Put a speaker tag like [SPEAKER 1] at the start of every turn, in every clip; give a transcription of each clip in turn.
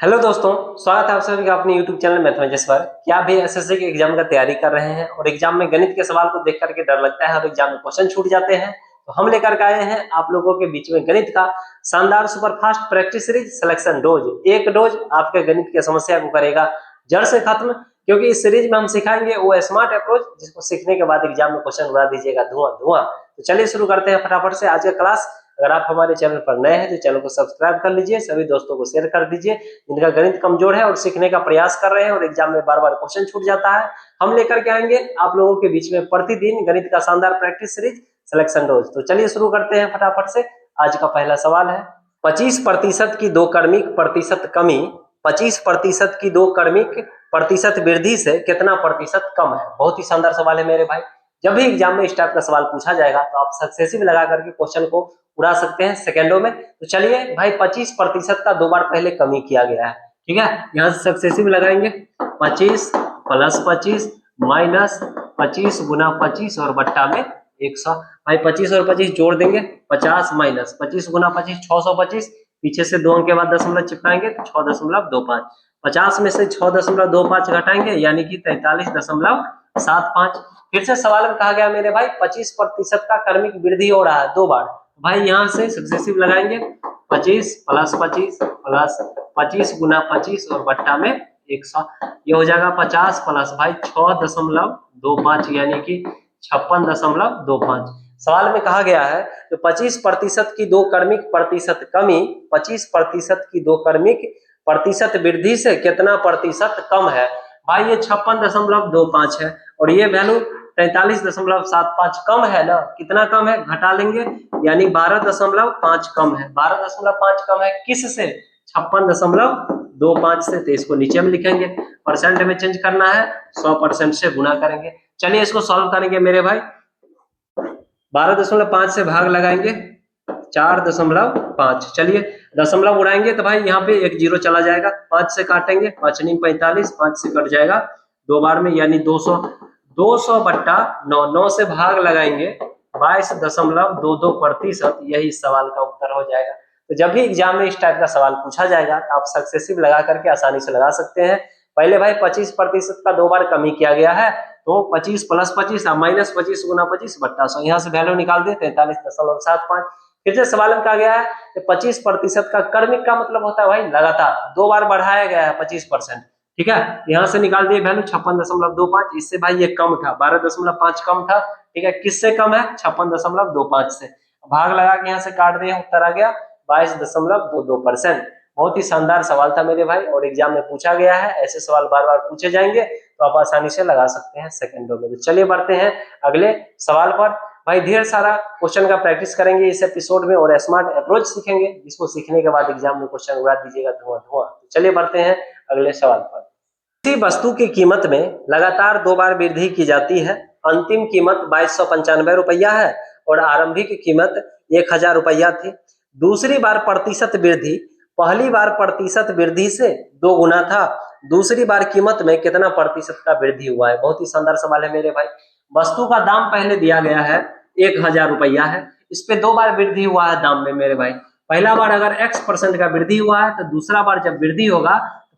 [SPEAKER 1] Hello दोस्तों, स्वागत है आप सभी का अपने YouTube चैनल मैथमेटिक्स पर। क्या आप भी एसएससी के एग्जाम का तैयारी कर रहे हैं और एग्जाम में गणित के सवाल को देख करके डर लगता है और एग्जाम में क्वेश्चन छूट जाते हैं? तो हम लेकर के आए हैं आप लोगों के बीच में गणित का शानदार superfast practice series selection dose. एक डोज आपके गणित की समस्या को करेगा जड़ से खत्म, क्योंकि इस सीरीज में हम सिखाएंगे वो स्मार्ट अप्रोच जिसको सीखने के बाद एग्जाम में क्वेश्चन उड़ा दीजिएगा धुआं धुआं। तो चलिए शुरू करते हैं फटाफट से आज का क्लास। अगर आप हमारे चैनल पर नए हैं तो चैनल को सब्सक्राइब कर लीजिए, सभी दोस्तों को शेयर कर दीजिए जिनका गणित कमजोर है और सीखने का प्रयास कर रहे हैं और एग्जाम में बार बार क्वेश्चन छूट जाता है। हम लेकर के आएंगे आप लोगों के बीच में प्रतिदिन गणित का शानदार प्रैक्टिस सीरीज सिलेक्शन डोज। तो चलिए शुरू करते हैं फटाफट से। आज का पहला सवाल है, 25% की दो क्रमिक प्रतिशत कमी 25% की दो क्रमिक प्रतिशत वृद्धि से कितना प्रतिशत कम है। बहुत ही शानदार सवाल है मेरे भाई। जब भी एग्जाम में इस टाइप का सवाल पूछा जाएगा तो आप सक्सेसिव लगा करके क्वेश्चन को उड़ा सकते हैं सेकंडों में। तो चलिए भाई, 25% का दो बार पहले कमी किया गया है, ठीक है। यहाँ से सक्सेसिव लगाएंगे 25 + 25 माइनस 25 गुना 25 और बट्टा में 100। भाई 25 और 25 जोड़ देंगे, 50 माइनस 25 गुना 25 625। पीछे से 2 अंक के बाद दशमलव चिपकाएंगे तो 6.25। 50 में से 6.25 घटाएंगे यानी कि 43.75। फिर से सवाल में कहा गया मेरे भाई 25% का क्रमिक वृद्धि हो रहा है दो बार। भाई यहाँ से सक्सेसिव लगाएंगे 25 + 25 + 25 गुना 25 और बट्टा में 100। ये हो जाएगा 50 प्लस भाई 6.25 यानी कि 56.25। सवाल में कहा गया है तो 25% की दो क्रमिक प्रतिशत कमी 25% की दो क्रमिक प्रतिशत वृद्धि से कितना प्रतिशत कम है। भाई ये 56.25 है और ये वैल्यू 43.75 कम है ना। कितना कम है घटा लेंगे यानी 12.5 कम है। 12.5 कम है किस से? 56.25 से। तो इसको नीचे में लिखेंगे, परसेंट में चेंज करना है 100% से गुना करेंगे। चलिए इसको सॉल्व करेंगे मेरे भाई। 12.5 से भाग लगाएंगे 4.5। चलिए दशमलव उड़ाएंगे तो भाई यहाँ पे एक जीरो चला जाएगा, 5 से काटेंगे 5 × 45, 5 से कट जाएगा दो बार में यानी 200। 200 बट्टा 9, 9 से भाग लगाएंगे 22.22%। यही सवाल का उत्तर हो जाएगा। तो जब भी एग्जाम में इस टाइप का सवाल पूछा जाएगा तो आप सक्सेसिव लगा करके आसानी से लगा सकते हैं। पहले भाई 25% का दो बार कमी किया गया है तो 25 + 25 माइनस 25 गुना 25 बट्टा 100। यहाँ से वैल्यू निकाल दे 43.75। फिर से सवाल में कहा गया है कि 25% का क्रमिक का मतलब होता है भाई लगातार दो बार बढ़ाया गया है 25%, ठीक है। यहाँ से निकाल दिए वैल्यू 56.25। इससे भाई ये कम था, 12.5 कम था, ठीक है। किससे कम है? 56.25 से। भाग लगा के यहाँ से काट दिए, उत्तर आ गया 22.22%। बहुत ही शानदार सवाल था मेरे भाई और एग्जाम में पूछा गया है। ऐसे सवाल बार बार पूछे जाएंगे तो आप आसानी से लगा सकते हैं सेकंडों में। तो चलिए बढ़ते हैं अगले सवाल पर। भाई ढेर सारा क्वेश्चन का प्रैक्टिस करेंगे इस एपिसोड में और स्मार्ट अप्रोच सीखेंगे जिसको सीखने के बाद एग्जाम में क्वेश्चन उड़ा दीजिएगा धुआं धुआं। तो चलिए बढ़ते हैं अगले सवाल पर। किसी वस्तु की कीमत में लगातार दो बार वृद्धि की जाती है। अंतिम कीमत 2295 रुपया है और आरंभिक कीमत 1000 रुपया थी। दूसरी बार प्रतिशत वृद्धि पहली बार प्रतिशत वृद्धि से 2 गुना था। दूसरी बार कीमत में कितना प्रतिशत का वृद्धि हुआ है। बहुत ही शानदार सवाल है मेरे भाई। वस्तु का दाम पहले दिया गया है 1000 रुपया है, इस पे दो बार वृद्धि हुआ है दाम में मेरे भाई। पहला बार अगर x% का वृद्धि हुआ है तो दूसरा बार जब वृद्धि होगा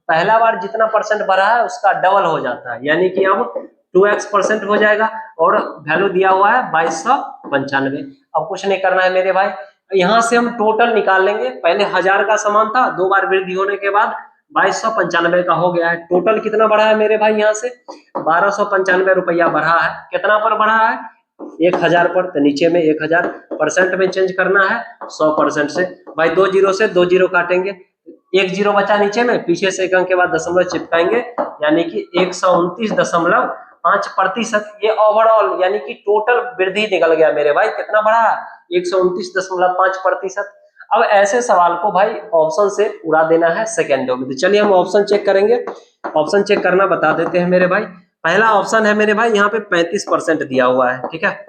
[SPEAKER 1] पहला बार जितना परसेंट बढ़ा है उसका डबल हो जाता है यानी कि अब 2x% हो जाएगा और वैल्यू दिया हुआ है 2295। अब कुछ नहीं करना है मेरे भाई, यहाँ से हम टोटल निकाल लेंगे। पहले 1000 का सामान था, दो बार वृद्धि होने के बाद 2295 का हो गया है। टोटल कितना बढ़ा है मेरे भाई? यहाँ से 1295 रुपया बढ़ा है। कितना पर बढ़ा है? 1000 पर। तो नीचे में 1000 परसेंट में चेंज करना है 100% से। भाई 2 जीरो से 2 जीरो काटेंगे, एक जीरो बचा नीचे में, पीछे से एक अंक के बाद दशमलव चिपकाएंगे यानी कि 129.5%। ये ओवरऑल यानी कि टोटल वृद्धि निकल गया मेरे भाई। कितना बढ़ा? 129.5%। अब ऐसे सवाल को भाई ऑप्शन से उड़ा देना है सेकेंडों में। तो चलिए हम ऑप्शन चेक करेंगे। ऑप्शन चेक करना बता देते हैं मेरे भाई। पहला ऑप्शन है मेरे भाई यहाँ पे 35% दिया हुआ है, ठीक है।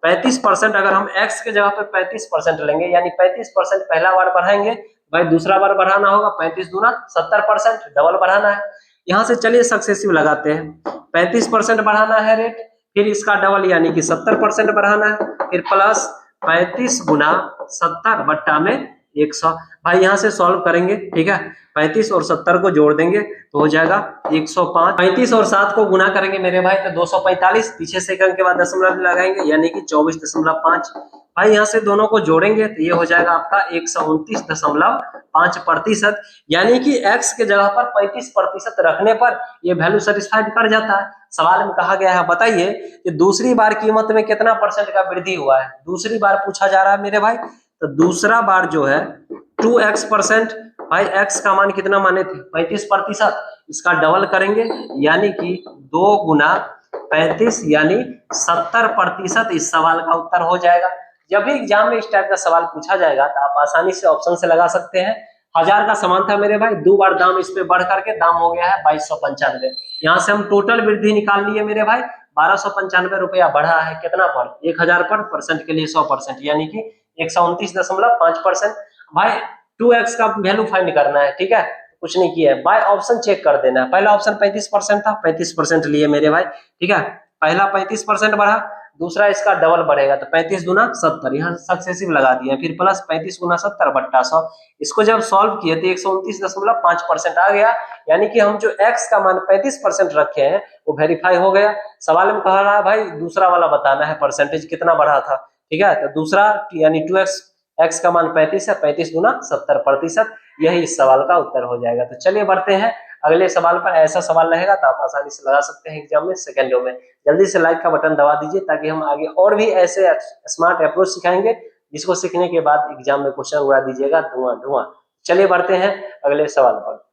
[SPEAKER 1] 35% अगर हम x के जगह पे 35% लेंगे यानी 35% पहला बार बढ़ाएंगे, भाई दूसरा बार बढ़ाना होगा 35 दूना 70%, डबल बढ़ाना है। यहाँ से चलिए सक्सेसिव लगाते हैं। 35% बढ़ाना है रेट, फिर इसका डबल यानी कि 70% बढ़ाना है, फिर प्लस 35 गुना 70 बट्टा में 100। भाई यहाँ से सॉल्व करेंगे, ठीक है। 35 और 70 को जोड़ देंगे तो हो जाएगा 105। 35 और 7 को गुना करेंगे मेरे भाई तो 245, पीछे से एक अंक के बाद दशमलव लगाएंगे यानी कि 24.5। भाई यहाँ से दोनों को जोड़ेंगे तो ये हो जाएगा आपका 129.5%, यानी कि x के जगह पर 35% रखने पर ये वैल्यू सेटिस्फाइड कर जाता है। सवाल में कहा गया है बताइए कि दूसरी बार कीमत में कितना परसेंट का वृद्धि हुआ है। दूसरी बार पूछा जा रहा है मेरे भाई, तो दूसरा बार जो है 2x%। भाई x का मान कितना माने थे 35%, इसका डबल करेंगे यानी कि 2 गुना 35 यानी 70%। इस सवाल का उत्तर हो जाएगा। जब भी एग्जाम में इस टाइप का सवाल पूछा जाएगा तो आप आसानी से ऑप्शन से लगा सकते हैं। 1000 का सामान था मेरे भाई, 2 बार दाम इस पे बढ़ करके दाम हो गया है 2295। यहाँ से हम टोटल वृद्धि निकाल लिए मेरे भाई, 1295 रुपया बढ़ा है कितना पर 1000 पर, परसेंट के लिए 100%, यानी कि 129.5%। भाई 2x का वैल्यू फाइंड करना है, ठीक है, कुछ नहीं किया है, बाय ऑप्शन चेक कर देना है। पहला ऑप्शन 35% था, 35% लिए मेरे भाई, ठीक है, पहला 35% बढ़ा, दूसरा इसका डबल बढ़ेगा तो 35 गुना 70, यहाँ सक्सेसिव लगा दिया, फिर प्लस 35 गुना 70 बट्टा 100। इसको जब सॉल्व किए तो 129.5% आ गया, यानी कि हम जो x का मान 35% रखे हैं वो वेरीफाई हो गया। सवाल में कह रहा है भाई दूसरा वाला बताना है परसेंटेज कितना बढ़ा था, ठीक है, तो दूसरा यानी 2x, x का मान 35 है, 35 गुना 70%, यही इस सवाल का उत्तर हो जाएगा। तो चलिए बढ़ते हैं अगले सवाल पर। ऐसा सवाल रहेगा तो आप आसानी से लगा सकते हैं एग्जाम में सेकेंडों में। जल्दी से लाइक का बटन दबा दीजिए ताकि हम आगे और भी ऐसे स्मार्ट अप्रोच सिखाएंगे जिसको सीखने के बाद एग्जाम में क्वेश्चन उड़ा दीजिएगा धुआं धुआं। चलिए बढ़ते हैं अगले सवाल पर।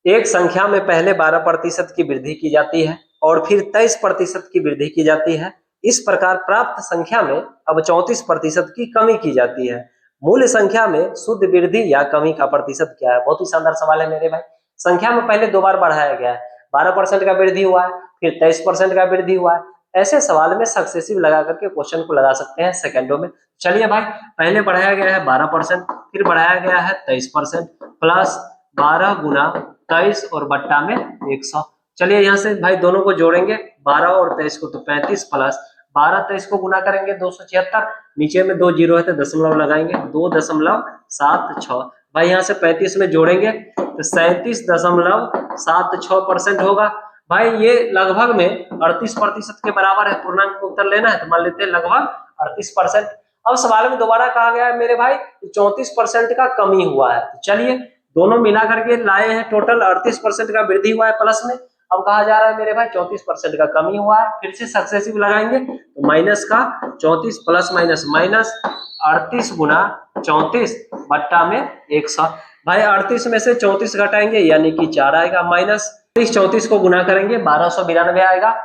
[SPEAKER 1] एक संख्या में पहले 12% की वृद्धि की जाती है और फिर 23% की वृद्धि की जाती है। इस प्रकार प्राप्त संख्या में अब 34% की कमी की जाती है। मूल संख्या में शुद्ध वृद्धि या कमी का प्रतिशत क्या है। बहुत ही शानदार सवाल है मेरे भाई। संख्या में पहले 2 बार बढ़ाया गया है, 12% का वृद्धि हुआ है, फिर 23% का वृद्धि हुआ है। ऐसे सवाल में सक्सेसिव लगा करके क्वेश्चन को लगा सकते हैं सेकंडों में। चलिए भाई, पहले बढ़ाया गया है 12%, फिर बढ़ाया गया है 23%, प्लस 12 गुना 23 और बट्टा में 100। चलिए यहाँ से भाई दोनों को जोड़ेंगे, 12 और 23 को तो 35, प्लस 12 23 को गुना करेंगे 276, नीचे में 2 जीरो है तो दशमलव लगाएंगे 2.76। भाई यहाँ से 35 में जोड़ेंगे तो 37.76% होगा। भाई ये लगभग में 38% के बराबर है। पूर्णांक को उत्तर लेना है तो मान लेते हैं लगभग 38%। अब सवाल में दोबारा कहा गया है मेरे भाई 34% का कमी हुआ है। तो चलिए दोनों मिला करके लाए हैं, टोटल 38% का वृद्धि हुआ है प्लस में। अब कहा जा रहा है मेरे भाई 34% का कमी हुआ है, फिर से सक्सेसिव लगाएंगे तो माइनस का 34 प्लस माइनस माइनस 38 गुना 34 बट्टा में 100। भाई 38 में से 34 घटाएंगे यानी कि 4 आएगा, माइनस 34 को गुना करेंगे 1292 आएगा,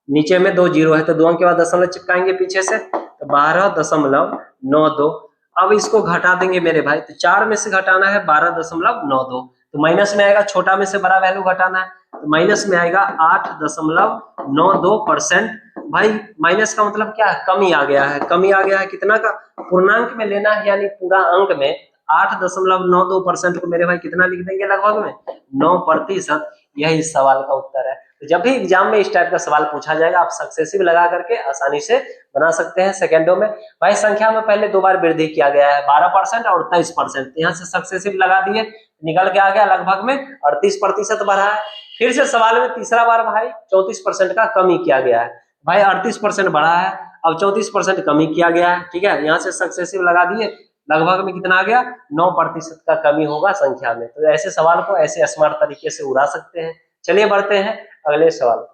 [SPEAKER 1] नीचे में 2 जीरो है तो 2 अंक के बाद दशमलव चिपकाएंगे पीछे से तो 12.92। अब इसको घटा देंगे मेरे भाई, तो 4 में से घटाना है 12.92 तो माइनस में आएगा, छोटा में से बड़ा वैल्यू घटाना है तो माइनस में आएगा 8.92%। भाई माइनस का मतलब क्या है, कमी आ गया है। कमी आ गया है कितना का, पूर्णांक में लेना है यानी पूरा अंक में 8.92% को मेरे भाई कितना लिख देंगे लगभग में 9%। यही इस सवाल का उत्तर है। तो जब भी एग्जाम में इस टाइप का सवाल पूछा जाएगा आप सक्सेसिव लगा करके आसानी से बना सकते हैं सेकेंडों में। भाई संख्या में पहले 2 बार वृद्धि किया गया है 12% और 23%, यहाँ से सक्सेसिव लगा दिए, निकल के आ गया लगभग में 38% बढ़ा है। फिर से सवाल में तीसरा बार भाई 34% का कमी किया गया है। भाई 38% बढ़ा है, अब 34% कमी किया गया है, ठीक है, यहाँ से सक्सेसिव लगा दिए, लगभग में कितना आ गया 9% का कमी होगा संख्या में। तो ऐसे सवाल को ऐसे स्मार्ट तरीके से उड़ा सकते हैं। चलिए बढ़ते हैं अगले सवाल।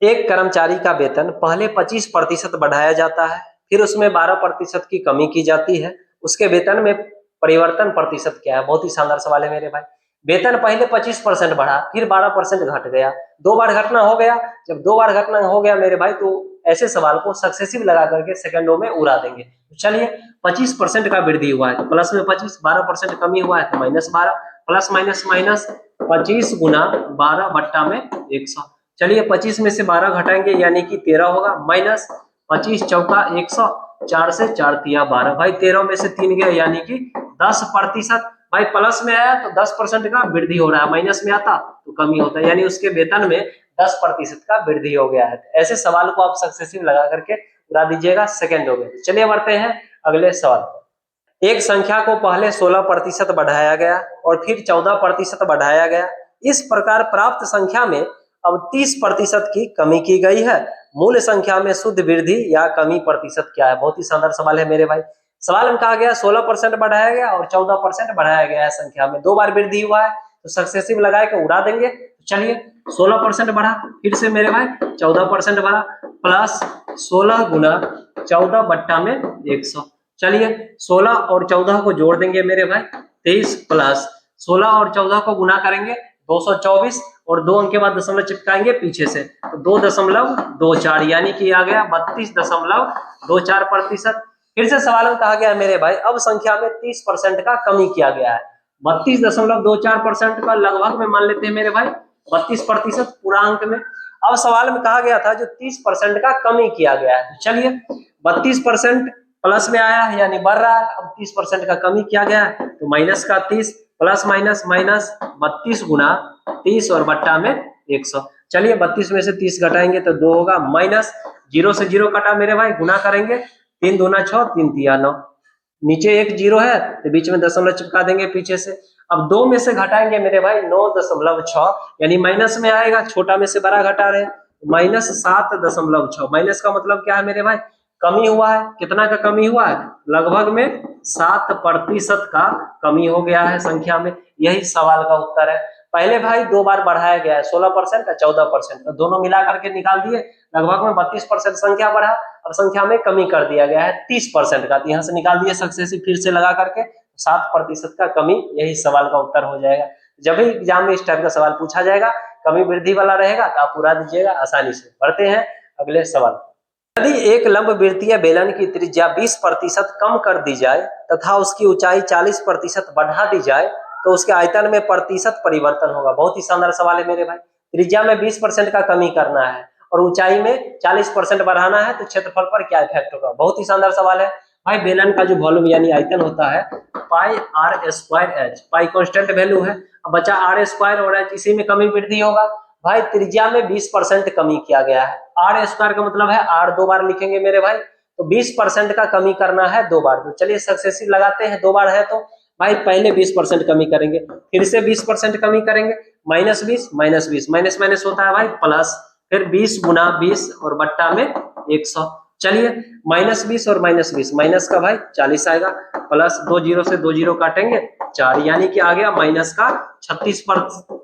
[SPEAKER 1] एक कर्मचारी का वेतन पहले 25% बढ़ाया जाता है, फिर उसमें 12% की कमी की जाती है, उसके वेतन में परिवर्तन प्रतिशत क्या है। बहुत ही शानदार सवाल है मेरे भाई। वेतन पहले 25% बढ़ा, फिर 12% घट गया, 2 बार घटना हो गया। जब 2 बार घटना हो गया मेरे भाई तो ऐसे सवाल को सक्सेसिव लगा करके सेकंडों में उड़ा देंगे। तो चलिए 25% का वृद्धि हुआ है तो प्लस में 25, 12% कमी हुआ है तो माइनस 12, प्लस माइनस माइनस 25 गुना 12 बट्टा में 100। चलिए 25 में से 12 घटाएंगे यानी कि 13 होगा, माइनस 25 चौका 100, 4 से 4 तिया 12। भाई 13 में से 3 गया यानी कि 10%। भाई प्लस में आया तो 10% का वृद्धि हो रहा है, माइनस में आता तो कमी होता है, यानी उसके वेतन में 10% का वृद्धि हो गया है। ऐसे सवाल को आप सक्सेसिव लगा करके उड़ा दीजिएगा सेकेंडों में। चलिए बढ़ते हैं अगले सवाल पर। एक संख्या को पहले 16% बढ़ाया गया और फिर 14% बढ़ाया गया। इस प्रकार प्राप्त संख्या में अब 30% की कमी की गई है। मूल संख्या में शुद्ध वृद्धि या कमी प्रतिशत क्या है? बहुत ही शानदार सवाल है मेरे भाई। सवाल में कहा गया 16% बढ़ाया गया और 14% बढ़ाया गया है। संख्या में 2 बार वृद्धि हुआ है तो सक्सेसिव लगा के उड़ा देंगे। चलिए 16% बढ़ा, फिर से मेरे भाई 14% बढ़ा, प्लस 16 गुना 14 बट्टा में 100। चलिए 16 और 14 को जोड़ देंगे मेरे भाई 23, प्लस 16 और 14 को गुना करेंगे 224 और 2 अंक के बाद दशमलव चिपकाएंगे पीछे से तो 2.24 यानी कि आ गया 32.24%। फिर से सवाल में कहा गया मेरे भाई अब संख्या में 30% का कमी किया गया है। 32.24% का लगभग में मान लेते हैं मेरे भाई 32% पूर्णांक में। अब सवाल में कहा गया था जो 30% का कमी किया गया है, तो चलिए 32% प्लस में आया है यानी बढ़ रहा है। अब 30% का कमी किया गया है तो माइनस का 30, प्लस माइनस माइनस 32 गुना 30 और बट्टा में 100। चलिए 32 में से 30 घटाएंगे तो 2 होगा, माइनस 0 से 0 कटा मेरे भाई, गुना करेंगे 3 दूना 6, 3 तिया 9, नीचे एक 0 है तो बीच में दशमलव चिपका देंगे पीछे से। अब 2 में से घटाएंगे मेरे भाई 9.6 यानी माइनस में आएगा, छोटा में से बड़ा घटा रहे हैं, माइनस 7.6। माइनस का मतलब क्या है मेरे भाई? कमी हुआ है। कितना का कमी हुआ है? लगभग में 7% का कमी हो गया है संख्या में। यही सवाल का उत्तर है। पहले भाई 2 बार बढ़ाया गया है 16% का 14%, तो दोनों मिला करके निकाल दिए, लगभग में 32% संख्या बढ़ा। अब संख्या में कमी कर दिया गया है 30% का, तो यहाँ से निकाल दिए सक्सेसिव फिर से लगा करके 7% का कमी, यही सवाल का उत्तर हो जाएगा। जब भी एग्जाम में इस टाइप का सवाल पूछा जाएगा कमी वृद्धि वाला रहेगा तो आप पूरा दीजिएगा आसानी से। बढ़ते हैं अगले सवाल। यदि एक लंबवृत्तीय बेलन की त्रिज्या 20% कम कर दी जाए तथा उसकी ऊंचाई 40% बढ़ा दी जाए तो उसके आयतन में प्रतिशत परिवर्तन होगा। बहुत ही शानदार सवाल है मेरे भाई। त्रिज्या में 20% का कमी करना है और ऊंचाई में 40% बढ़ाना है तो क्षेत्रफल पर क्या इफेक्ट होगा? बहुत ही शानदार सवाल है भाई। बेलन का जो वॉल्यूम यानी आयतन होता है pi R square H, pi constant value है, अब बचा आर स्क्वायर और एच, इसी में कमी वृद्धि होगा। भाई त्रिज्या में 20% कमी किया गया है। आर स्क्वायर का मतलब है आर 2 बार लिखेंगे मेरे भाई, तो 20% का कमी करना है 2 बार। तो चलिए सक्सेसिव लगाते हैं, 2 बार है तो भाई पहले 20% कमी करेंगे, फिर से 20% कमी करेंगे, माइनस 20 माइनस 20, माइनस माइनस होता है भाई प्लस, फिर 20 गुना 20 और बट्टा में 100। चलिए माइनस 20 और माइनस 20, माइनस का भाई 40 आएगा, प्लस 2 जीरो से 2 जीरो काटेंगे 4 यानी कि आ गया माइनस का 36%।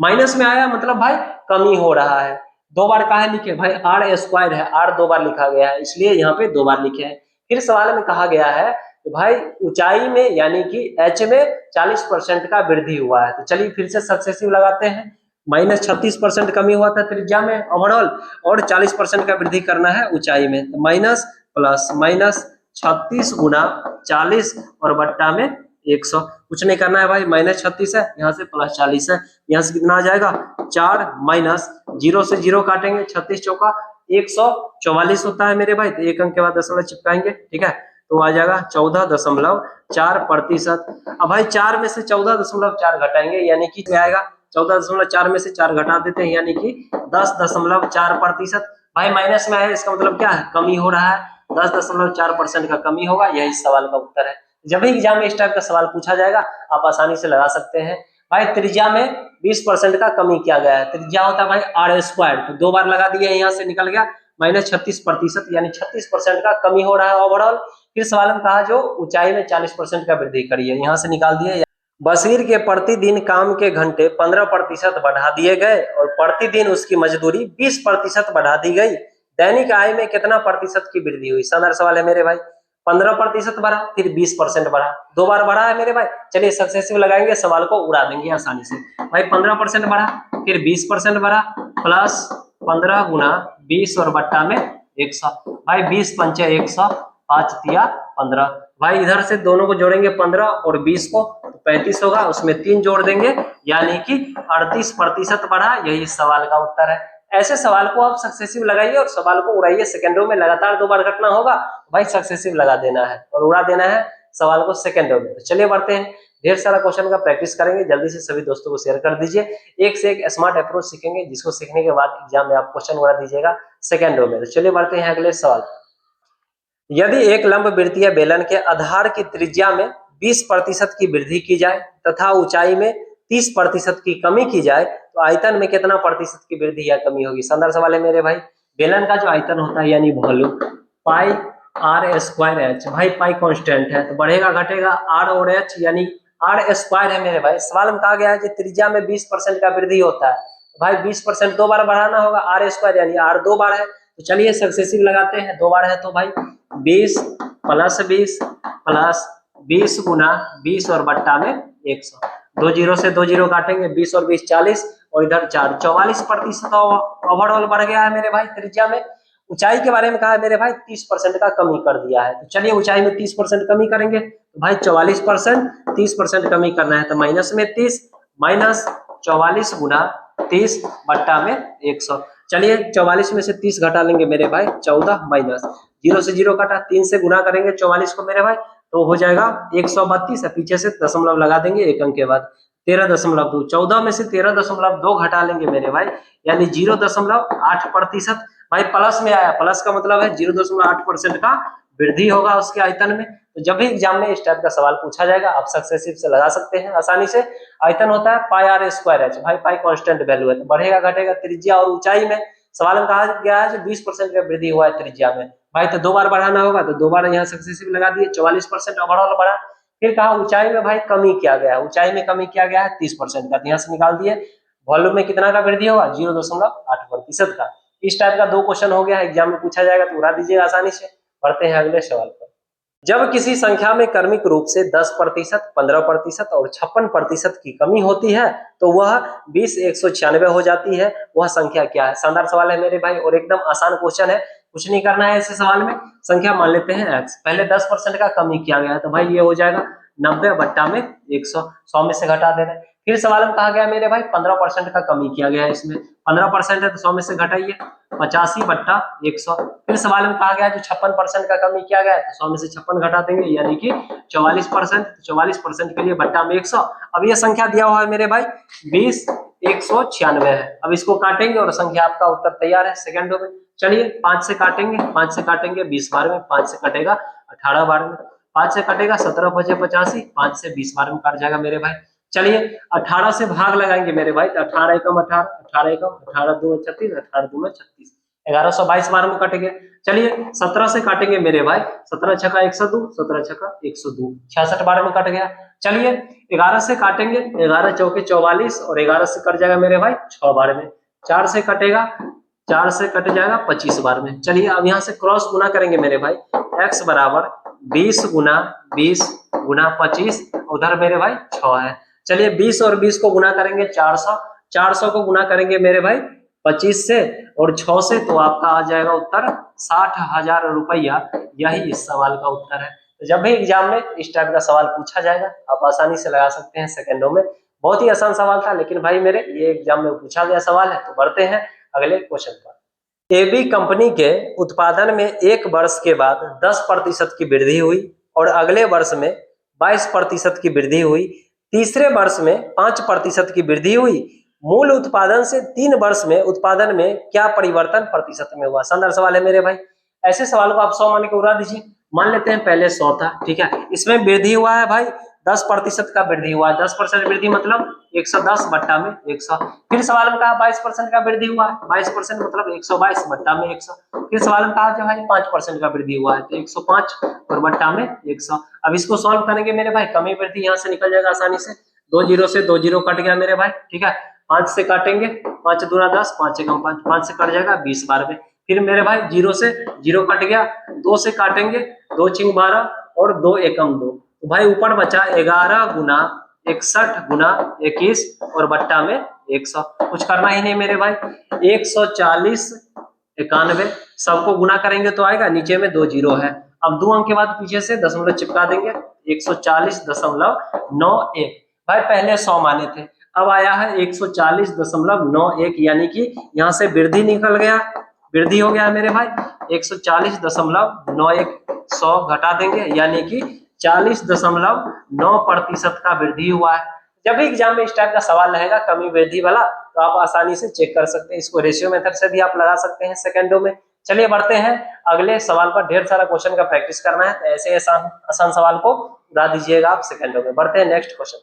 [SPEAKER 1] माइनस में आया मतलब भाई कमी हो रहा है। 2 बार काहे लिखे भाई? आर स्क्वायर है, आर 2 बार लिखा गया है इसलिए यहाँ पे 2 बार लिखे हैं। फिर सवाल में कहा गया है कि भाई ऊंचाई में यानी कि एच में 40% का वृद्धि हुआ है। तो चलिए फिर से सक्सेसिव लगाते हैं। माइनस 36% कमी हुआ था त्रिज्या में ओवरऑल और 40% का वृद्धि करना है ऊंचाई में, तो माइनस प्लस माइनस 36 गुना 40 और बट्टा में 100। कुछ नहीं करना है भाई, माइनस 36 है, यहाँ से प्लस 40 है, यहाँ से कितना आ जाएगा 4, माइनस 0 से 0 काटेंगे, 36 चौका 144 होता है मेरे भाई, तो 1 अंक के बाद दशमलव चिपकाएंगे, ठीक है, तो आ जाएगा 14.4%। अब भाई 4 में से 14.4 घटाएंगे यानी कि क्या आएगा? 14.4 में से 4 घटा देते हैं यानी कि 10.4%। भाई माइनस में है इसका मतलब क्या है? कमी हो रहा है, 10.4% का कमी होगा, यही सवाल का उत्तर है। जब भी एग्जाम में इस टाइप का सवाल पूछा जाएगा आप आसानी से लगा सकते हैं। भाई त्रिज्या में 20% का कमी किया गया है, त्रिज्या होता है भाई आर स्क्वायर, तो 2 बार लगा दिए, यहाँ से निकल गया माइनस 36% यानी 36% का कमी हो रहा है ओवरऑल। फिर सवाल में कहा जो ऊंचाई में 40% का वृद्धि करिए, यहाँ से निकाल दिए। बशीर के प्रतिदिन काम के घंटे 15% बढ़ा दिए गए और प्रतिदिन उसकी मजदूरी 20% बढ़ा दी गई। दैनिक आय में कितना प्रतिशत की वृद्धि हुई? शानदार सवाल है मेरे भाई। 15% बढ़ा, फिर 20% बढ़ा, 2 बार बढ़ा है मेरे भाई। चलिए सक्सेसिव लगाएंगे, सवाल को उड़ा देंगे आसानी से। भाई 15% बढ़ा, फिर 20% बढ़ा, प्लस 15 गुना 20 और बट्टा में 100। भाई 20 पंचे 100, 5 तिया 15। भाई इधर से दोनों को जोड़ेंगे 15 और 20 को, 35 होगा, उसमें 3 जोड़ देंगे यानी कि 38% बढ़ा, यही सवाल का उत्तर है। ऐसे सवाल को आप सक्सेसिव लगाइए और सवाल को उड़ाइए सेकंडों में, लगातार 2 बार घटना होगा, भाई सक्सेसिव लगा देना है और उड़ा देना है सवाल को सेकंडों में। तो चलिए बढ़ते हैं, ढेर सारा क्वेश्चन का प्रैक्टिस करेंगे, जल्दी से सभी दोस्तों को शेयर कर दीजिए। एक से एक स्मार्ट अप्रोच सीखेंगे जिसको सीखने के बाद एग्जाम में आप क्वेश्चन उड़ा दीजिएगा सेकंडों में। तो चलिए बढ़ते हैं अगले सवाल। यदि एक लंब वृत्तीय बेलन के आधार की त्रिज्या में 20% की वृद्धि की जाए तथा ऊंचाई में 30% की कमी की जाए तो आयतन में कितना प्रतिशत की वृद्धि या कमी होगी। संदर्भ सवाल है मेरे भाई। बेलन का जो आयतन होता है यानी volume pi R square H, भाई पाई कांस्टेंट है तो बढ़ेगा घटेगा आर और एच यानी आर स्क्वायर है मेरे भाई। सवाल में कहा गया है कि त्रिज्या में 20% का वृद्धि होता है तो भाई 20% दो बार बढ़ाना होगा, आर स्क्वायर यानी आर दो बार है तो चलिए सक्सेसिव लगाते हैं, दो बार है तो भाई 20 प्लस 20 प्लस 20 गुना 20 और बट्टा में 100, दो जीरो से दो जीरो काटेंगे 20 और 20 40 और इधर 4 44% ओवरऑल बढ़ गया है मेरे भाई त्रिज्या में। ऊंचाई के बारे में कहा है मेरे भाई 30% का कमी कर दिया है तो चलिए ऊंचाई में 30% कमी करेंगे तो भाई 44% 30% कमी करना है तो माइनस में 30 माइनस 44 गुना 30 बट्टा में 100। चलिए 44 में से 30 घटा लेंगे मेरे भाई 14 माइनस जीरो से जीरो काटा 3 से गुना करेंगे 44 को मेरे भाई तो हो जाएगा 132 है, पीछे से दशमलव लगा देंगे एक अंक के बाद 13.2, 14 में से 13.2 घटा लेंगे मेरे भाई यानी 0.8%। भाई प्लस में आया, प्लस का मतलब है 0.8% का वृद्धि होगा उसके आयतन में। तो जब भी एग्जाम में इस टाइप का सवाल पूछा जाएगा आप सक्सेसिव से लगा सकते हैं आसानी से। आयतन होता है पाई आर स्क्वायर एच, भाई पाई कांस्टेंट वैल्यू है तो बढ़ेगा घटेगा त्रिज्या और ऊंचाई में। सवाल में कहा गया है 20% का वृद्धि हुआ है त्रिज्या में, भाई तो दो बार बढ़ाना होगा तो दो बार यहाँ सक्सेसिव लगा दिए 44% ओवरऑल बढ़ा। फिर कहा ऊंचाई में भाई कमी किया गया है, ऊंचाई में कमी किया गया है 30% का, यहाँ से निकाल दिए। वॉल्यूम में कितना का वृद्धि होगा 0.8% का। इस टाइप का दो क्वेश्चन हो गया एग्जाम में पूछा जाएगा तो उड़ा दीजिएगा आसानी से। बढ़ते हैं अगले सवाल पर। जब किसी संख्या में क्रमिक रूप से 10%, 15% और 56% की कमी होती है तो वह 20,196 हो जाती है, वह संख्या क्या है। शानदार सवाल है मेरे भाई और एकदम आसान क्वेश्चन है, कुछ नहीं करना है ऐसे सवाल में। संख्या मान लेते हैं x, पहले 10% का कमी किया गया है तो भाई ये हो जाएगा 90 बट्टा में 100, 100 में से घटा दे रहे हैं। फिर सवाल में कहा गया मेरे भाई 15% का कमी किया गया है, इसमें 15% है तो 100 में से घटाइए 85 बट्टा 100। फिर सवाल में कहा गया जो 56% का कमी किया गया है तो 100 में से 56 घटा देंगे यानी कि 44%, 44% के लिए बट्टा में 100। अब ये संख्या दिया हुआ है मेरे भाई 20,196 है। अब इसको काटेंगे और संख्या आपका उत्तर तैयार है सेकंडों में। चलिए 5 से काटेंगे, 5 से काटेंगे 20 बार में, 5 से कटेगा 18 बार में, 5 से कटेगा 17 बचे 85, 5 से 20 बार में कट जाएगा मेरे भाई। चलिए 18 से भाग लगाएंगे मेरे भाई तो 18 एकम 18, 18 एकम 18 दूना 36, 18 दूना 36, 1122 बार में कट गया। चलिए 17 से काटेंगे मेरे भाई, 17 छक्का 102, 17 छक्का 102, 66 बार में कट गया। चलिए 11 से काटेंगे, 11 चौके 44 और 11 से कट जाएगा मेरे भाई 6 बार में। 4 से कटेगा, 4 से कट जाएगा 25 बार में। चलिए अब यहाँ से क्रॉस गुना करेंगे मेरे भाई, x बराबर 20 गुना 20 गुना 25, उधर मेरे भाई 6 है। चलिए 20 और 20 को गुना करेंगे 400, 400 को गुना करेंगे मेरे भाई 25 से और 6 से तो आपका आ जाएगा उत्तर 60,000 रुपया। यही इस सवाल का उत्तर है। तो जब भी एग्जाम में इस टाइप का सवाल पूछा जाएगा आप आसानी से लगा सकते हैं सेकंडों में। बहुत ही आसान सवाल था लेकिन भाई मेरे ये एग्जाम में पूछा गया सवाल है। तो बढ़ते हैं अगले क्वेश्चन पर। एबी कंपनी के उत्पादन में एक वर्ष के बाद 10% की वृद्धि हुई और अगले वर्ष में 22% की वृद्धि हुई, तीसरे वर्ष में 5% की वृद्धि हुई। मूल उत्पादन से 3 वर्ष में उत्पादन में क्या परिवर्तन प्रतिशत में हुआ। शानदार सवाल है मेरे भाई। ऐसे सवाल को आप 100 मान के उड़ा दीजिए। मान लेते हैं पहले 100 था, ठीक है, इसमें वृद्धि हुआ है भाई 10% का वृद्धि हुआ है। 10% वृद्धि मतलब 110 बट्टा में 100। फिर सवाल में कहा 22% का वृद्धि हुआ है, 22% मतलब 122 बट्टा में 100। फिर सवाल में कहा भाई 5% का वृद्धि हुआ है तो 105 और बट्टा में 100। अब इसको सॉल्व करेंगे मेरे भाई, कमी वृद्धि यहाँ से निकल जाएगा आसानी से। 2 जीरो से 2 जीरो कट गया मेरे भाई, ठीक है। 5 से काटेंगे, 5 दूना 10, 5 एकम 5, 5 से कट जाएगा 20 बार में। फिर मेरे भाई 0 से 0 कट गया, 2 से काटेंगे, 2 छिंग 12 और 2 एकम 2, तो भाई ऊपर बचा 11 गुना 61 गुना 21 और बट्टा में 100। कुछ करना ही नहीं मेरे भाई, 140 91 सबको गुना करेंगे तो आएगा, नीचे में 2 जीरो है। अब 2 अंक के बाद पीछे से दशमलव चिपका देंगे, 140.91। भाई पहले 100 माने थे, अब आया है 140.91 यानी कि यहाँ से वृद्धि निकल गया, वृद्धि हो गया मेरे भाई 140.91, 100 घटा देंगे यानी कि 40.9% का वृद्धि हुआ है। जब भी एग्जाम में इस टाइप का सवाल रहेगा कमी वृद्धि वाला तो आप आसानी से चेक कर सकते हैं। इसको रेशियो मेथड से भी आप लगा सकते हैं सेकंडों में। चलिए बढ़ते हैं अगले सवाल पर। ढेर सारा क्वेश्चन का प्रैक्टिस करना है, तो ऐसे आसान आसान सवाल को उड़ा दीजिएगा आप सेकंडों में। बढ़ते हैं नेक्स्ट क्वेश्चन।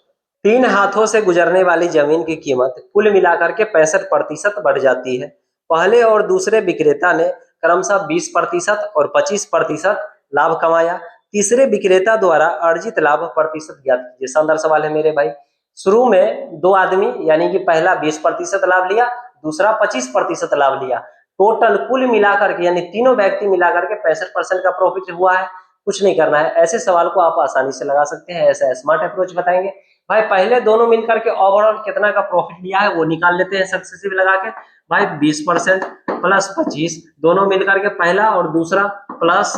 [SPEAKER 1] 3 हाथों से गुजरने वाली जमीन की कीमत कुल मिलाकर के 65% बढ़ जाती है। पहले और दूसरे विक्रेता ने क्रमशः 20% और 25% लाभ कमाया। तीसरे विक्रेता द्वारा अर्जित लाभ प्रतिशत ज्ञात कीजिए। शानदार सवाल है मेरे भाई। शुरू में दो आदमी यानी कि पहला 20% लाभ लिया, दूसरा 25% लाभ लिया। टोटल कुल मिलाकर के यानी तीनों व्यक्ति मिलाकर के 65% का प्रॉफिट हुआ है। कुछ नहीं करना है, ऐसे सवाल को आप आसानी से लगा सकते हैं। ऐसा स्मार्ट अप्रोच बताएंगे भाई। पहले दोनों मिलकर के ओवरऑल कितना का प्रॉफिट लिया है वो निकाल लेते हैं सक्सेसिव लगा के। भाई 20% प्लस 25 दोनों मिलकर के पहला और दूसरा प्लस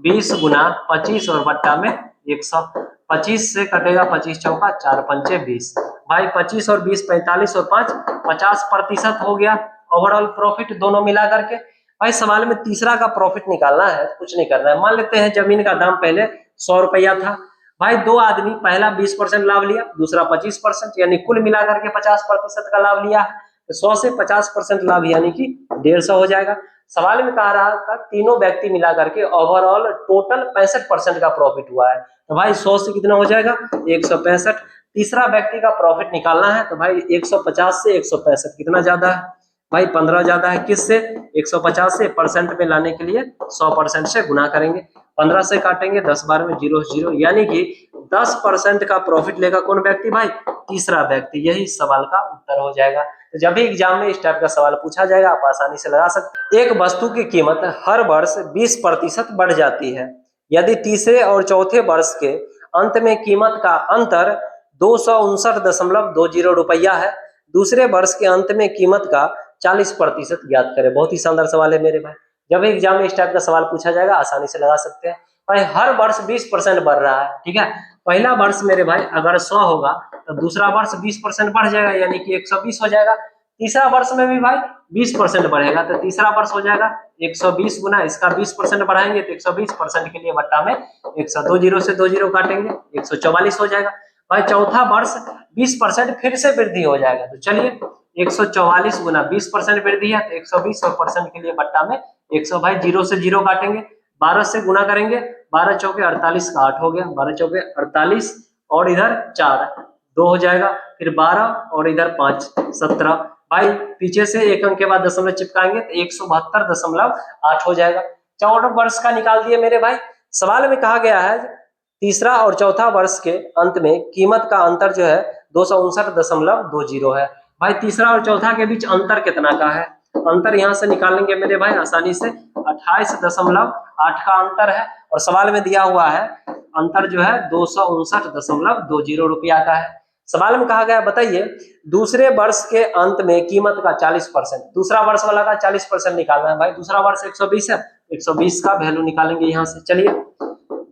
[SPEAKER 1] 20 गुना 25 और बट्टा में 100। 25 से कटेगा 25 चौका 4 पंचे 20। भाई 25 और 20 45 और 5 50% हो गया ओवरऑल प्रॉफिट दोनों मिला करके। भाई सवाल में तीसरा का प्रॉफिट निकालना है, कुछ नहीं करना है। मान लेते हैं जमीन का दाम पहले 100 रुपया था। भाई दो आदमी पहला 20% लाभ लिया, दूसरा 25% यानी कुल मिलाकर के 50% का लाभ लिया है। तो 100 से 50% लाभ यानी कि 150 हो जाएगा। सवाल में कहा रहा था तीनों व्यक्ति मिलाकर के ओवरऑल टोटल 65% का प्रॉफिट हुआ है। तो भाई 100 से कितना हो जाएगा 165। तीसरा व्यक्ति का प्रॉफिट निकालना है, तो भाई 150 से 165 कितना ज्यादा है भाई 15 ज्यादा है। किससे 150 से परसेंट में लाने के लिए 100% से गुना करेंगे। 15 से काटेंगे 10 बार में 0 0 यानी कि 10% का प्रॉफिट लेगा कौन व्यक्ति भाई तीसरा व्यक्ति। यही सवाल का उत्तर हो जाएगा। तो जब भी एग्जाम में इस टाइप का सवाल पूछा जाएगा आप आसानी से लगा सकते हैं। एक वस्तु की कीमत हर वर्ष 20% बढ़ जाती है। यदि तीसरे और चौथे वर्ष के अंत में कीमत का अंतर 259.20 रुपया है, दूसरे वर्ष के अंत में कीमत का 40% ज्ञात करें। बहुत ही शानदार सवाल है मेरे भाई। जब एग्जाम में इस टाइप का सवाल पूछा जाएगा आसानी से लगा सकते हैं। भाई हर वर्ष 20% बढ़ रहा है, ठीक है। पहला वर्ष मेरे भाई अगर 100 होगा तो दूसरा वर्ष 20% बढ़ जाएगा यानी कि 120 हो जाएगा। तीसरा वर्ष में भी भाई 20% बढ़ेगा तो तीसरा वर्ष हो जाएगा 120 गुना इसका 20% बढ़ाएंगे तो 120% के लिए बट्टा में 100। 2 0 से 2 0 काटेंगे 144 हो जाएगा। भाई चौथा वर्ष 20% फिर से वृद्धि हो जाएगा। तो चलिए 144 गुना 20% वृद्धि है तो 120 और परसेंट के लिए बट्टा में 100। भाई 0 से 0 काटेंगे 12 से गुना करेंगे 12 चौके 48 का 8 हो गया। 12 चौके 48 और इधर 4 2 हो जाएगा। फिर 12 और इधर 5 17। भाई पीछे से एक अंक के बाद दशमलव चिपकाएंगे तो 172.8 हो जाएगा। 14 वर्ष का निकाल दिए मेरे भाई। सवाल में कहा गया है तीसरा और चौथा वर्ष के अंत में कीमत का अंतर जो है 259.20 है। भाई तीसरा और चौथा के बीच अंतर कितना का है, अंतर यहां से निकालेंगे मेरे भाई आसानी से 28.8 का अंतर है। और सवाल में दिया हुआ है अंतर जो है 259.20 रुपया का है। सवाल में कहा गया बताइए दूसरे वर्ष के अंत में कीमत का 40%, दूसरा वर्ष वाला का 40% निकालना है। भाई दूसरा वर्ष 120 है, 120 का वैल्यू निकालेंगे यहाँ से। चलिए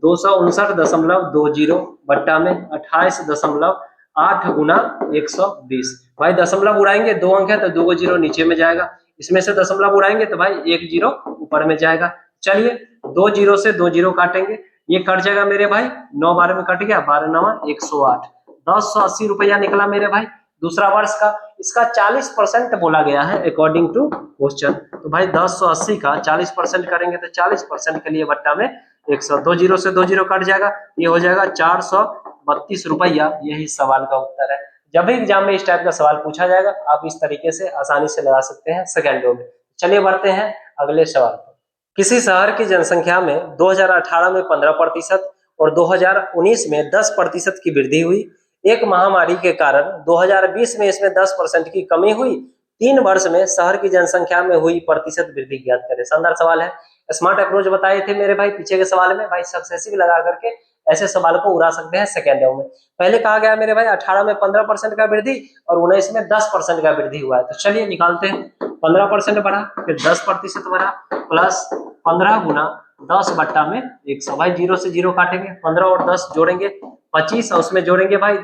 [SPEAKER 1] 259.20 बट्टा में 28.8 गुना 120। भाई दशमलव उड़ाएंगे 2 अंक है तो 2 0 नीचे में जाएगा। इसमें से दशमलव उड़ाएंगे तो भाई 1 0 ऊपर में जाएगा। चलिए 2 0 से 2 0 काटेंगे ये कट जाएगा मेरे भाई। 9 12 में कट गया 12 9 108। 1080 रुपया निकला मेरे भाई दूसरा वर्ष का। इसका 40% बोला गया है अकॉर्डिंग टू क्वेश्चन। तो भाई 1080 का 40% करेंगे तो 40% के लिए बट्टा में 100। 2 0 से 2 0 कट जाएगा ये हो जाएगा 432 रुपया। यही सवाल का उत्तर है। जब भी एग्जाम में इस टाइप का सवाल पूछा जाएगा आप इस तरीके से आसानी से लगा सकते हैं सेकेंडों में। चलिए बढ़ते हैं अगले सवाल पर। किसी शहर की जनसंख्या में 2018 में 15% और 2019 में 10% की वृद्धि हुई। एक महामारी के कारण 2020 में इसमें 10% की कमी हुई। 3 वर्ष में शहर की जनसंख्या में हुई प्रतिशत वृद्धि ज्ञात करें। शानदार सवाल है। स्मार्ट अप्रोच बताए थे मेरे भाई पीछे के सवाल में। भाई सक्सेसिव लगा करके ऐसे सवाल को उड़ा सकते हैं सेकेंडों में। पहले कहा गया मेरे भाई 18 में 15% का वृद्धि और 19 में 10% का वृद्धि हुआ है। तो चलिए निकालते हैं। 15% बढ़ा फिर 10% बढ़ा प्लस 15 गुना 10 बट्टा में 100। भाई 0 से 0 काटेंगे 15 और 10 जोड़ेंगे 25 और उसमें जोड़ेंगे भाई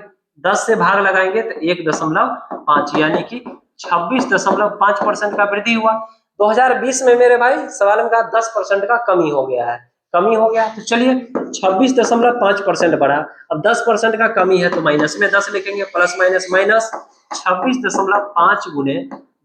[SPEAKER 1] 10 से भाग लगाएंगे तो 1.5 यानी कि 26.5% का वृद्धि हुआ। 2020 में मेरे भाई सवाल में कहा 10% का कमी हो गया है, कमी हो गया। तो चलिए 26.5% बढ़ा। अब 10% का कमी है तो माइनस में 10 लिखेंगे प्लस माइनस माइनस 26.5 गुने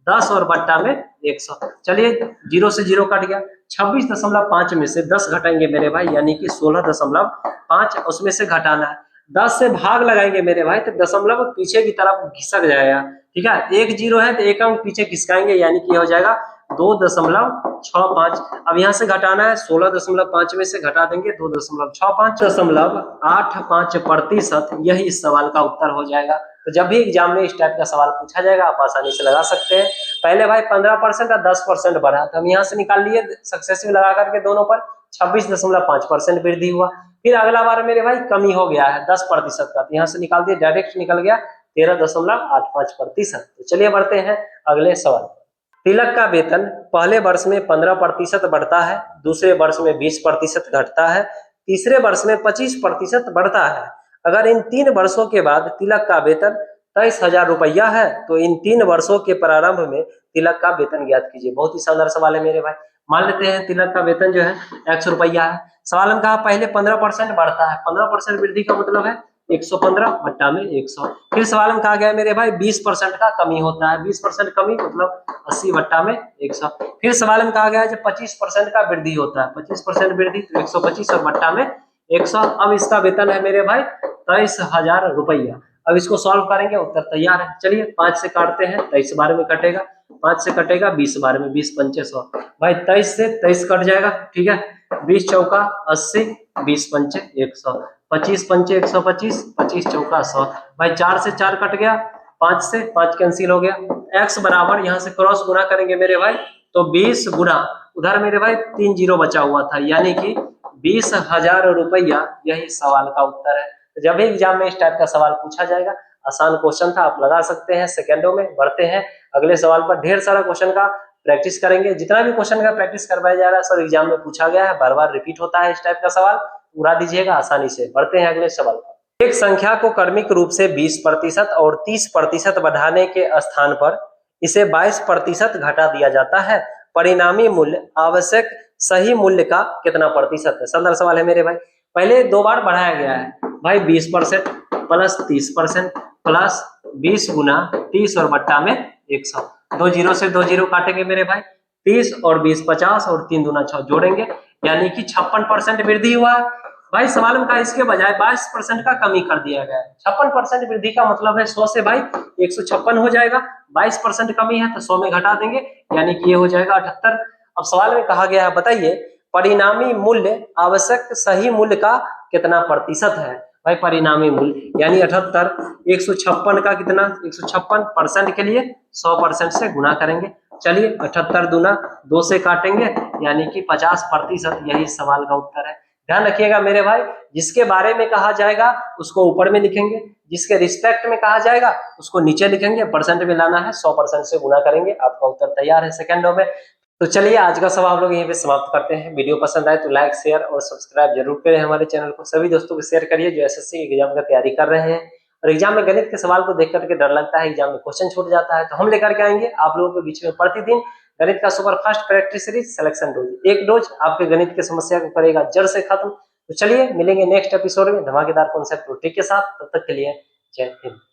[SPEAKER 1] 10 और बट्टा में 100। चलिए 0 से 0 कट गया 26.5 में से 10 घटाएंगे मेरे भाई, यानी कि 16.5, उसमें से घटाना है। 10 से भाग लगाएंगे मेरे भाई, तो दशमलव पीछे की तरफ घिसक जाएगा। ठीक है, एक जीरो है तो एक अंक पीछे खिसकाएंगे, यानी कि हो जाएगा 2.65। अब यहाँ से घटाना है, 16.5 में से घटा देंगे 2.65.85%, यही इस सवाल का उत्तर हो जाएगा। तो जब भी एग्जाम में इस टाइप का सवाल पूछा जाएगा आप आसानी से लगा सकते हैं। पहले भाई 15% और 10% बढ़ा, तो हम यहाँ से निकाल लिए सक्सेसिव लगा करके दोनों पर 26.5% वृद्धि हुआ। फिर अगला बार मेरे भाई कमी हो गया है 10% का, तो यहाँ से निकाल दिए, डायरेक्ट निकल गया 13.85%। तो चलिए बढ़ते हैं अगले सवाल। तिलक का वेतन पहले वर्ष में 15% बढ़ता है, दूसरे वर्ष में 20% घटता है, तीसरे वर्ष में 25% बढ़ता है। अगर इन 3 वर्षों के बाद तिलक का वेतन 23,000 रुपया है, तो इन 3 वर्षों के प्रारंभ में तिलक का वेतन ज्ञात कीजिए। बहुत ही शानदार सवाल है मेरे भाई। मान लेते हैं तिलक का वेतन जो है 100 रुपया है। सवाल में कहा पहले 15% बढ़ता है, 15% वृद्धि का मतलब है 115 बट्टा में 100। फिर सवाल में कहा गया है मेरे भाई 20% का कमी होता है, 20% कमी मतलब 80 बट्टा में 100। फिर सवाल में कहा गया है जब 25% का वृद्धि होता है, 25% वृद्धि तो 125 और बट्टा में 100। अब इसका वेतन है मेरे भाई 23,000 रुपया। अब इसको सॉल्व करेंगे, उत्तर तैयार है। चलिए 5 से काटते हैं, 23 बार में कटेगा, 5 से कटेगा 20 बार में, 20 पंचे 100। भाई 23 से 23 कट जाएगा, ठीक है। 20 चौका 80, 20 पंचे 100, 25 पंचे 125, 25 चौका 100। भाई 4 से 4 कट गया, 5 से 5 कैंसिल हो गया। x बराबर यहाँ से क्रॉस गुना करेंगे मेरे भाई, तो 20 गुना उधर मेरे भाई 3 जीरो बचा हुआ था, यानी कि 20,000 रुपया, यही सवाल का उत्तर है। तो जब भी एग्जाम में इस टाइप का सवाल पूछा जाएगा, आसान क्वेश्चन था, आप लगा सकते हैं सेकंडों में। बढ़ते हैं अगले सवाल पर। ढेर सारा क्वेश्चन का प्रैक्टिस करेंगे, जितना भी क्वेश्चन का प्रैक्टिस करवाया जा रहा है सब एग्जाम में पूछा गया है, बार बार रिपीट होता है इस टाइप का सवाल, पूरा दीजिएगा आसानी से। बढ़ते हैं अगले सवाल पर। एक संख्या को क्रमिक रूप से 20% और 30% बढ़ाने के स्थान पर इसे 22% घटा दिया जाता है, परिणामी मूल्य आवश्यक सही मूल्य का कितना प्रतिशत है? शानदार सवाल है मेरे भाई। पहले 2 बार बढ़ाया गया है भाई, 20% प्लस 30% प्लस 20 गुना 30 और बट्टा में 100। 2 जीरो से 2 जीरो काटेंगे मेरे भाई, 30 और 20 50 और 3 दूना 6 जोड़ेंगे, यानी कि 56% वृद्धि हुआ है। भाई सवाल में कहा इसके बजाय 22% का कमी कर दिया गया है। 56% वृद्धि का मतलब है 100 से भाई 156 हो जाएगा, 22% कमी है तो 100 में घटा देंगे, यानी कि ये हो जाएगा 78। अब सवाल में कहा गया है बताइए परिणामी मूल्य आवश्यक सही मूल्य का कितना प्रतिशत है? भाई परिणामी मूल्य यानी 78, 156 का कितना, 156% के लिए 100% से गुना करेंगे। चलिए 78 दूना 2 से काटेंगे, यानी कि 50%, यही सवाल का उत्तर है। ध्यान रखिएगा मेरे भाई, जिसके बारे में कहा जाएगा उसको ऊपर में लिखेंगे, जिसके रिस्पेक्ट में कहा जाएगा उसको नीचे लिखेंगे, परसेंट में लाना है 100% से गुना करेंगे, आपका उत्तर तैयार है सेकंडों में। तो चलिए आज का सवाल हम लोग यहीं पे समाप्त करते हैं। वीडियो पसंद आए तो लाइक शेयर और सब्सक्राइब जरूर करें हमारे चैनल को। सभी दोस्तों को शेयर करिए जो एसएससी एग्जाम का तैयारी कर रहे हैं और एग्जाम में गणित के सवाल को देख करके डर लगता है, एग्जाम में क्वेश्चन छूट जाता है, तो हम लेकर के आएंगे आप लोगों के बीच में प्रतिदिन गणित का super fast practice series selection dose. एक डोज आपके गणित की समस्या को करेगा जड़ से खत्म। तो चलिए मिलेंगे नेक्स्ट एपिसोड में धमाकेदार कॉन्सेप्ट के साथ, तब तक के लिए जय हिंद।